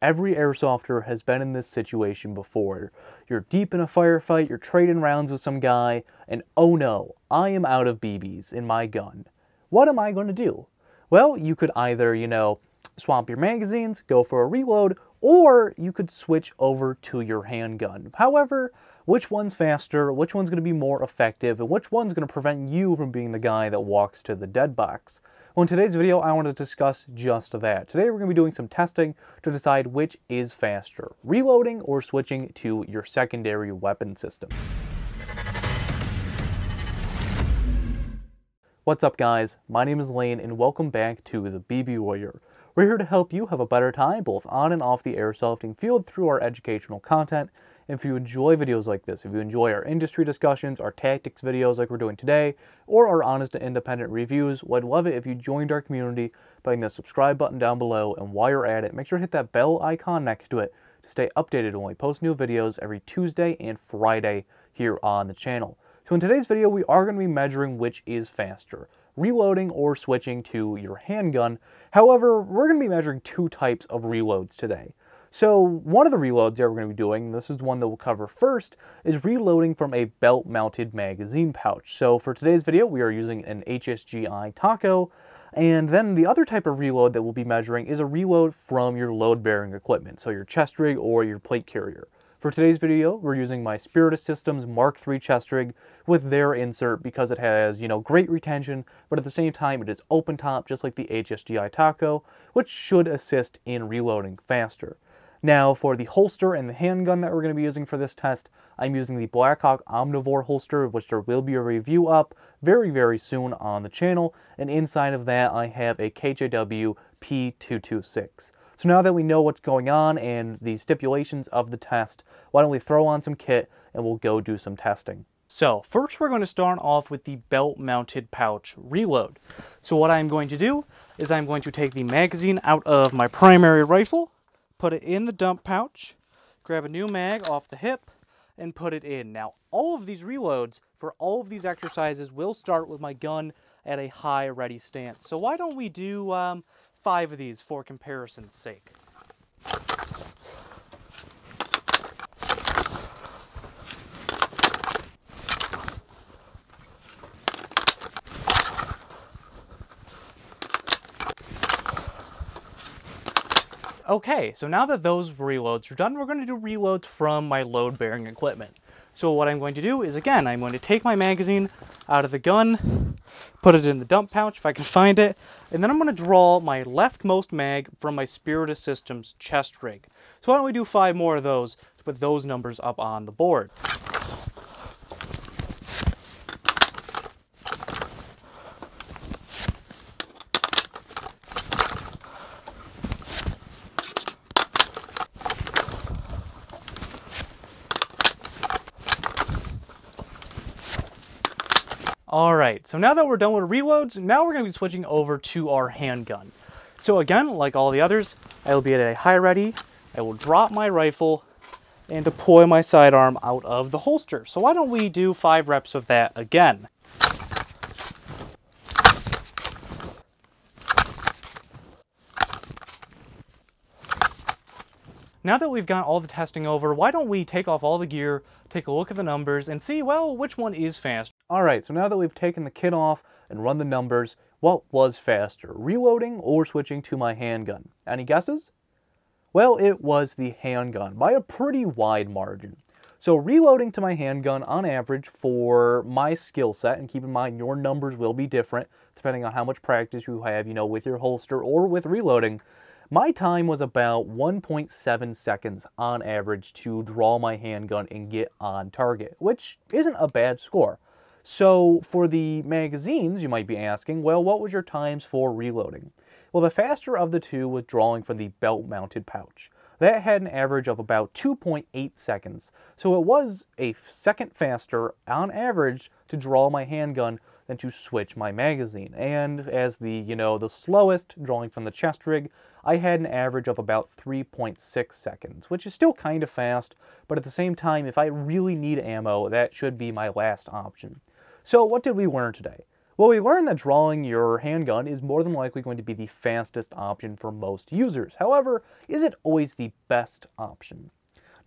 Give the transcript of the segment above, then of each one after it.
Every airsofter has been in this situation before. You're deep in a firefight, you're trading rounds with some guy, and oh no, I am out of BBs in my gun. What am I going to do? Well, you could either, swamp your magazines, go for a reload, or you could switch over to your handgun. However, which one's faster, which one's going to be more effective, and which one's going to prevent you from being the guy that walks to the dead box? Well, in today's video, I want to discuss just that. Today, we're going to be doing some testing to decide which is faster, reloading or switching to your secondary weapon system. What's up, guys? My name is Lane, and welcome back to the BB Warrior. We're here to help you have a better time both on and off the airsofting field through our educational content. And if you enjoy videos like this, if you enjoy our industry discussions, our tactics videos like we're doing today, or our honest and independent reviews, well, I'd love it if you joined our community by hitting the subscribe button down below. And while you're at it, make sure to hit that bell icon next to it to stay updated when we post new videos every Tuesday and Friday here on the channel. So in today's video, we are going to be measuring which is faster, reloading or switching to your handgun. However, we're going to be measuring two types of reloads today. So one of the reloads that we're going to be doing, and this is one that we'll cover first, is reloading from a belt-mounted magazine pouch. So for today's video, we are using an HSGI Taco, and then the other type of reload that we'll be measuring is a reload from your load-bearing equipment, so your chest rig or your plate carrier. For today's video, we're using my Spirit Systems Mark III chest rig with their insert because it has, great retention, but at the same time it is open top just like the HSGI Taco, which should assist in reloading faster. Now for the holster and the handgun that we're going to be using for this test, I'm using the Blackhawk Omnivore holster, which there will be a review up very, very soon on the channel, and inside of that I have a KJW P226. So now that we know what's going on and the stipulations of the test, why don't we throw on some kit and we'll go do some testing. So first we're going to start off with the belt-mounted pouch reload. So what I'm going to do is I'm going to take the magazine out of my primary rifle, put it in the dump pouch, grab a new mag off the hip, and put it in. Now all of these reloads for all of these exercises will start with my gun at a high ready stance. So why don't we do 5 of these for comparison's sake. Okay, so now that those reloads are done, we're going to do reloads from my load-bearing equipment. So what I'm going to do is, again, I'm going to take my magazine out of the gun, put it in the dump pouch if I can find it, and then I'm going to draw my leftmost mag from my Spirit Systems chest rig. So why don't we do 5 more of those to put those numbers up on the board. Alright, so now that we're done with reloads, now we're going to be switching over to our handgun. So again, like all the others, I will be at a high ready, I will drop my rifle, and deploy my sidearm out of the holster. So why don't we do 5 reps of that again. Now that we've got all the testing over, why don't we take off all the gear, take a look at the numbers, and see, well, which one is faster. Alright, so now that we've taken the kit off and run the numbers, what was faster, reloading or switching to my handgun? Any guesses? Well, it was the handgun by a pretty wide margin. So reloading to my handgun on average for my skill set, and keep in mind your numbers will be different depending on how much practice you have, with your holster or with reloading, my time was about 1.7 seconds on average to draw my handgun and get on target, which isn't a bad score. So for the magazines, you might be asking, well, what was your times for reloading? Well, the faster of the two was drawing from the belt-mounted pouch. That had an average of about 2.8 seconds. So it was a second faster on average to draw my handgun than to switch my magazine. And as the, the slowest, drawing from the chest rig, I had an average of about 3.6 seconds, which is still kind of fast, but at the same time, if I really need ammo, that should be my last option. So what did we learn today? Well, we learned that drawing your handgun is more than likely going to be the fastest option for most users. However, is it always the best option?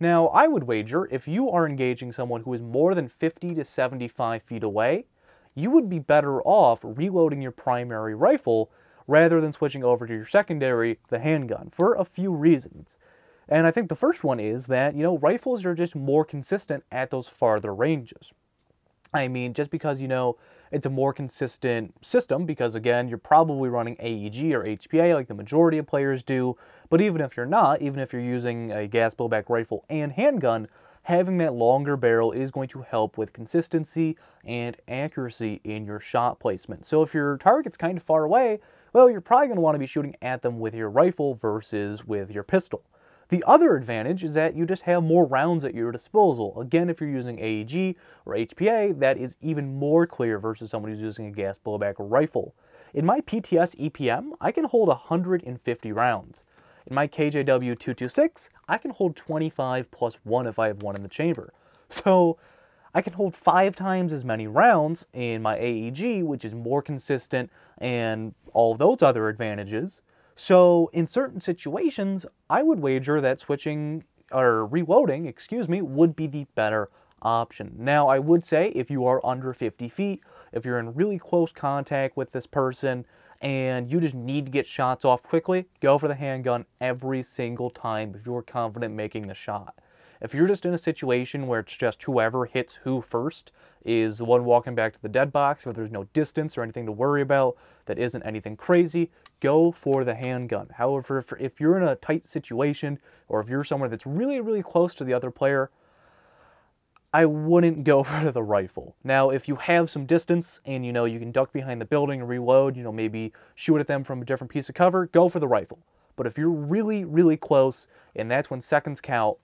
Now, I would wager if you are engaging someone who is more than 50 to 75 feet away, you would be better off reloading your primary rifle rather than switching over to your secondary, the handgun, for a few reasons. And I think the first one is that, rifles are just more consistent at those farther ranges. I mean, just because, it's a more consistent system, because again, you're probably running AEG or HPA like the majority of players do, but even if you're not, even if you're using a gas blowback rifle and handgun, having that longer barrel is going to help with consistency and accuracy in your shot placement. So if your target's kind of far away, well, you're probably going to want to be shooting at them with your rifle versus with your pistol. The other advantage is that you just have more rounds at your disposal. Again, if you're using AEG or HPA, that is even more clear versus someone who's using a gas blowback rifle. In my PTS EPM, I can hold 150 rounds. In my KJW 226, I can hold 25 plus 1 if I have one in the chamber. So I can hold 5 times as many rounds in my AEG, which is more consistent, and all of those other advantages. So in certain situations, I would wager that reloading, would be the better option. Now, I would say if you are under 50 feet, if you're in really close contact with this person, and you just need to get shots off quickly, go for the handgun every single time if you're confident making the shot. If you're just in a situation where it's just whoever hits who first is the one walking back to the dead box, where there's no distance or anything to worry about, that isn't anything crazy, go for the handgun. However, if you're in a tight situation, or if you're someone that's really, really close to the other player, I wouldn't go for the rifle. Now, if you have some distance and you can duck behind the building and reload, maybe shoot at them from a different piece of cover, go for the rifle. But if you're really, really close, and that's when seconds count,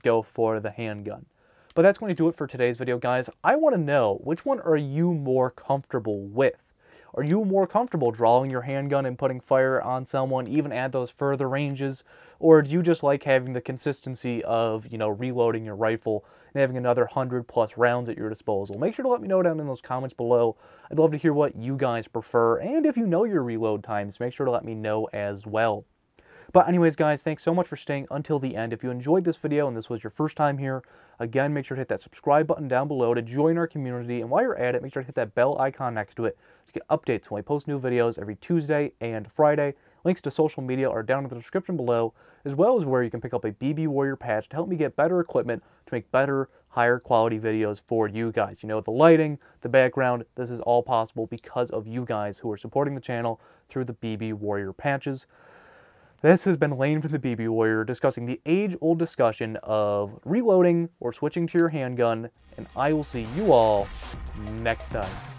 go for the handgun. But that's going to do it for today's video, guys. I want to know, which one are you more comfortable with? Are you more comfortable drawing your handgun and putting fire on someone, even at those further ranges? Or do you just like having the consistency of, reloading your rifle and having another 100 plus rounds at your disposal? Make sure to let me know down in those comments below. I'd love to hear what you guys prefer. And if you know your reload times, make sure to let me know as well. But anyways, guys, thanks so much for staying until the end. If you enjoyed this video and this was your first time here, again, make sure to hit that subscribe button down below to join our community. And while you're at it, make sure to hit that bell icon next to it to get updates when we post new videos every Tuesday and Friday. Links to social media are down in the description below, as well as where you can pick up a BB Warrior patch to help me get better equipment to make better, higher quality videos for you guys. The lighting, the background, this is all possible because of you guys who are supporting the channel through the BB Warrior patches. This has been Lane from the BB Warrior discussing the age-old discussion of reloading or switching to your handgun, and I will see you all next time.